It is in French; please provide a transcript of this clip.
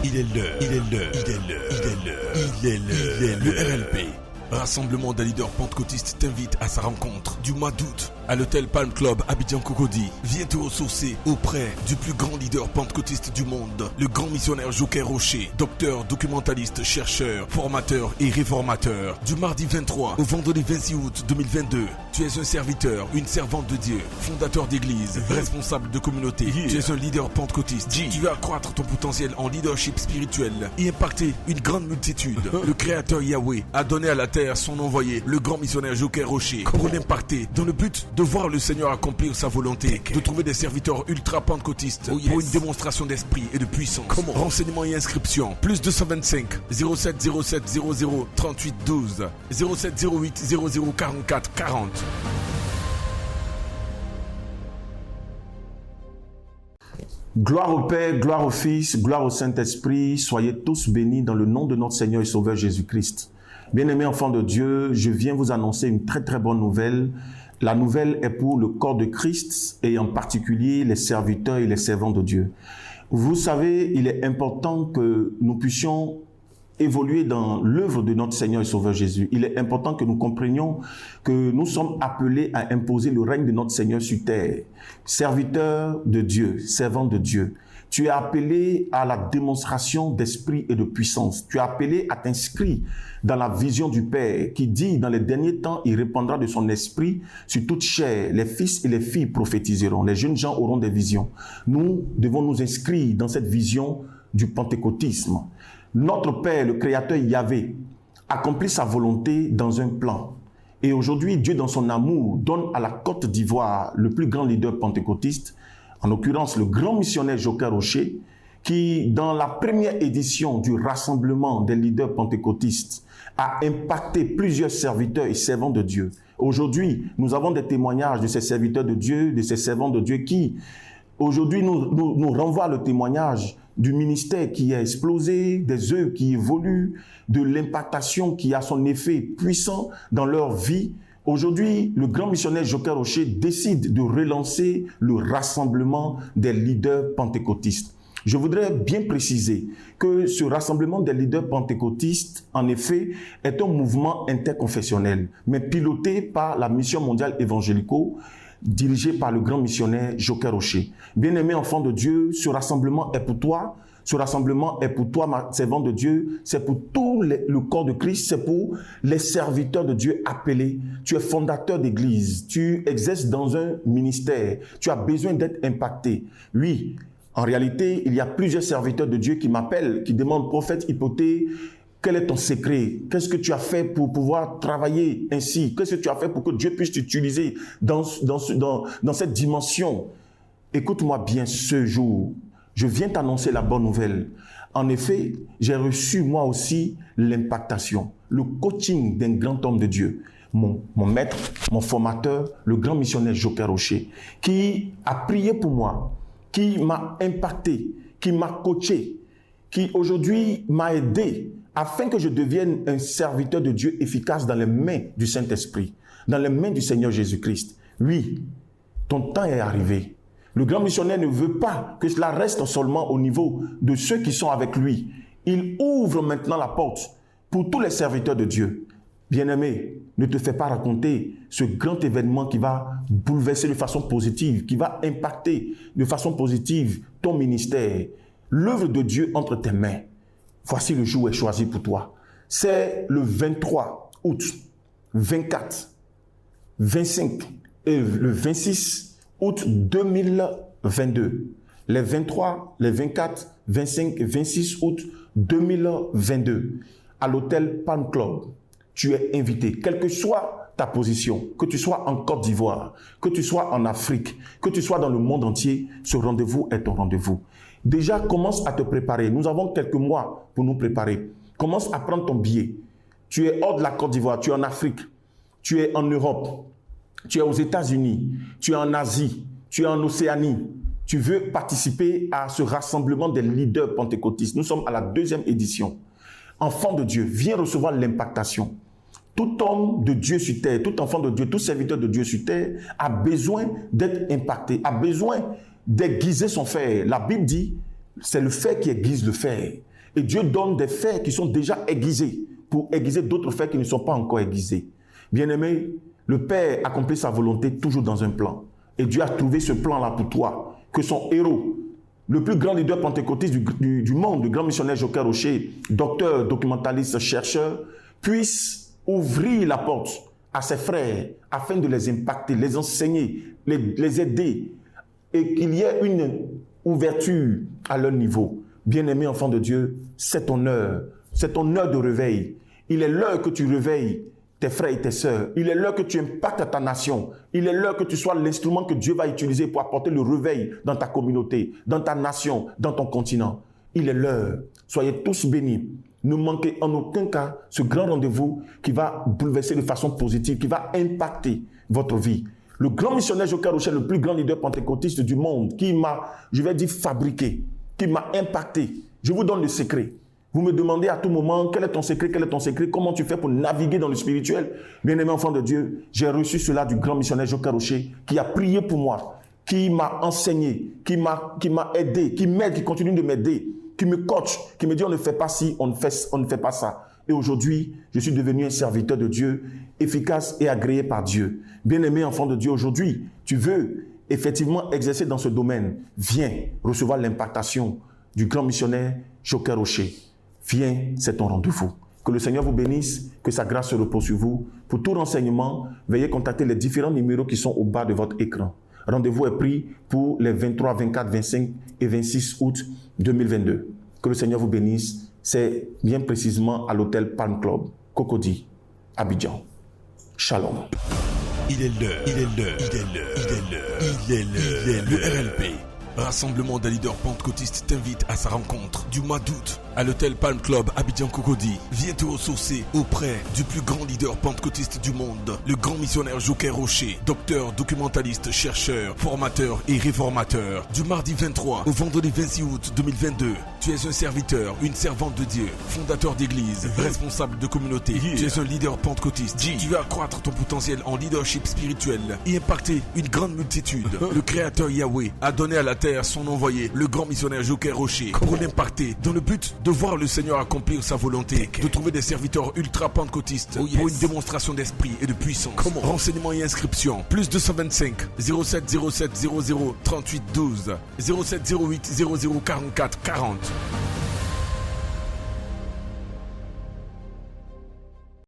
Il est le RLP. Rassemblement des leaders pentecôtistes t'invite à sa rencontre du mois d'août à l'hôtel Palm Club Abidjan Cocody. Viens te ressourcer auprès du plus grand leader pentecôtiste du monde, le grand missionnaire Joker Rocher, docteur, documentaliste, chercheur, formateur et réformateur. Du mardi 23 au vendredi 26 août 2022, tu es un serviteur, une servante de Dieu, fondateur d'église, responsable de communauté. Tu es un leader pentecôtiste. Tu veux accroître ton potentiel en leadership spirituel et impacter une grande multitude. Le créateur Yahweh a donné à la terre son envoyé, le grand missionnaire Joker Rocher, pour l'impacter dans le but de voir le Seigneur accomplir sa volonté, de trouver des serviteurs ultra pentecôtistes pour une démonstration d'esprit et de puissance. Renseignements et inscriptions, plus 225 07 07 00 38 12 07 08 00 44 40. Gloire au Père, gloire au Fils, gloire au Saint-Esprit, soyez tous bénis dans le nom de notre Seigneur et Sauveur Jésus-Christ. Bien-aimés enfants de Dieu, je viens vous annoncer une très très bonne nouvelle. La nouvelle est pour le corps de Christ et en particulier les serviteurs et les servants de Dieu. Vous savez, il est important que nous puissions évoluer dans l'œuvre de notre Seigneur et Sauveur Jésus. Il est important que nous comprenions que nous sommes appelés à imposer le règne de notre Seigneur sur terre. Serviteurs de Dieu, servants de Dieu. Tu es appelé à la démonstration d'esprit et de puissance. Tu es appelé à t'inscrire dans la vision du Père qui dit dans les derniers temps, il répandra de son esprit sur toute chair. Les fils et les filles prophétiseront. Les jeunes gens auront des visions. Nous devons nous inscrire dans cette vision du pentecôtisme. Notre Père, le Créateur Yahvé, accomplit sa volonté dans un plan. Et aujourd'hui, Dieu, dans son amour, donne à la Côte d'Ivoire le plus grand leader pentecôtiste, en l'occurrence le grand missionnaire Joker Rocher, qui, dans la première édition du rassemblement des leaders pentecôtistes, a impacté plusieurs serviteurs et servants de Dieu. Aujourd'hui, nous avons des témoignages de ces serviteurs de Dieu, de ces servants de Dieu qui, aujourd'hui, nous renvoient le témoignage du ministère qui a explosé, des œuvres qui évoluent, de l'impactation qui a son effet puissant dans leur vie. Aujourd'hui, le grand missionnaire Joker Rocher décide de relancer le rassemblement des leaders pentecôtistes. Je voudrais bien préciser que ce rassemblement des leaders pentecôtistes, en effet, est un mouvement interconfessionnel, mais piloté par la Mission mondiale évangélico, dirigé par le grand missionnaire Joker Rocher. Bien-aimé enfant de Dieu, ce rassemblement est pour toi. Ce rassemblement est pour toi, ma servante de Dieu. C'est pour tout le corps de Christ. C'est pour les serviteurs de Dieu appelés. Tu es fondateur d'église. Tu exerces dans un ministère. Tu as besoin d'être impacté. Oui, en réalité, il y a plusieurs serviteurs de Dieu qui m'appellent, qui demandent, prophète Hypothée, quel est ton secret? Qu'est-ce que tu as fait pour pouvoir travailler ainsi? Qu'est-ce que tu as fait pour que Dieu puisse t'utiliser dans cette dimension? Écoute-moi bien ce jour. Je viens t'annoncer la bonne nouvelle. En effet, j'ai reçu moi aussi l'impactation, le coaching d'un grand homme de Dieu. Mon maître, mon formateur, le grand missionnaire Joker Rocher, qui a prié pour moi, qui m'a impacté, qui m'a coaché, qui aujourd'hui m'a aidé afin que je devienne un serviteur de Dieu efficace dans les mains du Saint-Esprit, dans les mains du Seigneur Jésus-Christ. Oui, ton temps est arrivé. Le grand missionnaire ne veut pas que cela reste seulement au niveau de ceux qui sont avec lui. Il ouvre maintenant la porte pour tous les serviteurs de Dieu. Bien-aimé, ne te fais pas raconter ce grand événement qui va bouleverser de façon positive, qui va impacter de façon positive ton ministère, l'œuvre de Dieu entre tes mains. Voici le jour est choisi pour toi. C'est le 23 août, 24, 25 et le 26 août 2022. Les 23, les 24, 25 et 26 août 2022 à l'hôtel Palm Club. Tu es invité, quelle que soit ta position, que tu sois en Côte d'Ivoire, que tu sois en Afrique, que tu sois dans le monde entier, ce rendez-vous est ton rendez-vous. Déjà, commence à te préparer. Nous avons quelques mois pour nous préparer. Commence à prendre ton billet. Tu es hors de la Côte d'Ivoire, tu es en Afrique, tu es en Europe, tu es aux États-Unis, tu es en Asie, tu es en Océanie. Tu veux participer à ce rassemblement des leaders pentecôtistes. Nous sommes à la 2e édition. Enfant de Dieu, viens recevoir l'impactation. Tout homme de Dieu sur terre, tout enfant de Dieu, tout serviteur de Dieu sur terre a besoin d'être impacté, a besoin d'aiguiser son fer. La Bible dit, c'est le fer qui aiguise le fer. Et Dieu donne des faits qui sont déjà aiguisés pour aiguiser d'autres faits qui ne sont pas encore aiguisés. Bien-aimé, le Père accomplit sa volonté toujours dans un plan. Et Dieu a trouvé ce plan-là pour toi, que son héros, le plus grand leader pentecôtiste du monde, le grand missionnaire Joker Rocher, docteur, documentaliste, chercheur, puisse ouvrir la porte à ses frères afin de les impacter, les enseigner, les aider et qu'il y ait une ouverture à leur niveau. Bien-aimé enfant de Dieu, c'est ton heure de réveil. Il est l'heure que tu réveilles tes frères et tes sœurs. Il est l'heure que tu impactes ta nation. Il est l'heure que tu sois l'instrument que Dieu va utiliser pour apporter le réveil dans ta communauté, dans ta nation, dans ton continent. Il est l'heure. Soyez tous bénis. Ne manquez en aucun cas ce grand rendez-vous qui va bouleverser de façon positive, qui va impacter votre vie. Le grand missionnaire Joker Rocher, le plus grand leader pentecôtiste du monde, qui m'a, je vais dire, fabriqué, qui m'a impacté. Je vous donne le secret. Vous me demandez à tout moment, quel est ton secret, comment tu fais pour naviguer dans le spirituel. Bien-aimé enfant de Dieu, j'ai reçu cela du grand missionnaire Joker Rocher, qui a prié pour moi, qui m'a enseigné, qui m'a aidé, qui m'aide, qui continue de m'aider, qui me coach, qui me dit on ne fait pas ci, on ne fait pas ça. Et aujourd'hui, je suis devenu un serviteur de Dieu, efficace et agréé par Dieu. Bien-aimé enfant de Dieu, aujourd'hui, tu veux effectivement exercer dans ce domaine, viens recevoir l'impactation du grand missionnaire Joker Rocher. Viens, c'est ton rendez-vous. Que le Seigneur vous bénisse, que sa grâce se repose sur vous. Pour tout renseignement, veuillez contacter les différents numéros qui sont au bas de votre écran. Rendez-vous est pris pour les 23, 24, 25 et 26 août 2022. Que le Seigneur vous bénisse. C'est bien précisément à l'hôtel Palm Club, Cocody, Abidjan. Shalom. Il est l'heure. Le RLP, Rassemblement des leaders pentecôtistes, t'invite à sa rencontre du mois d'août à l'hôtel Palm Club Abidjan Cocody. Viens te ressourcer auprès du plus grand leader pentecôtiste du monde, le grand missionnaire Joker Rocher, docteur, documentaliste, chercheur, formateur et réformateur. Du mardi 23 au vendredi 26 août 2022, tu es un serviteur, une servante de Dieu, fondateur d'église, responsable de communauté. Tu es un leader pentecôtiste. Tu veux accroître ton potentiel en leadership spirituel et impacter une grande multitude. Le créateur Yahweh a donné à la terre son envoyé, le grand missionnaire Joker Rocher, pour l'impacter dans le but de voir le Seigneur accomplir sa volonté, de trouver des serviteurs ultra pentecôtistes pour une démonstration d'esprit et de puissance. Renseignements et inscriptions, plus 225 07 07 00 38 12 07 08 00 44 40.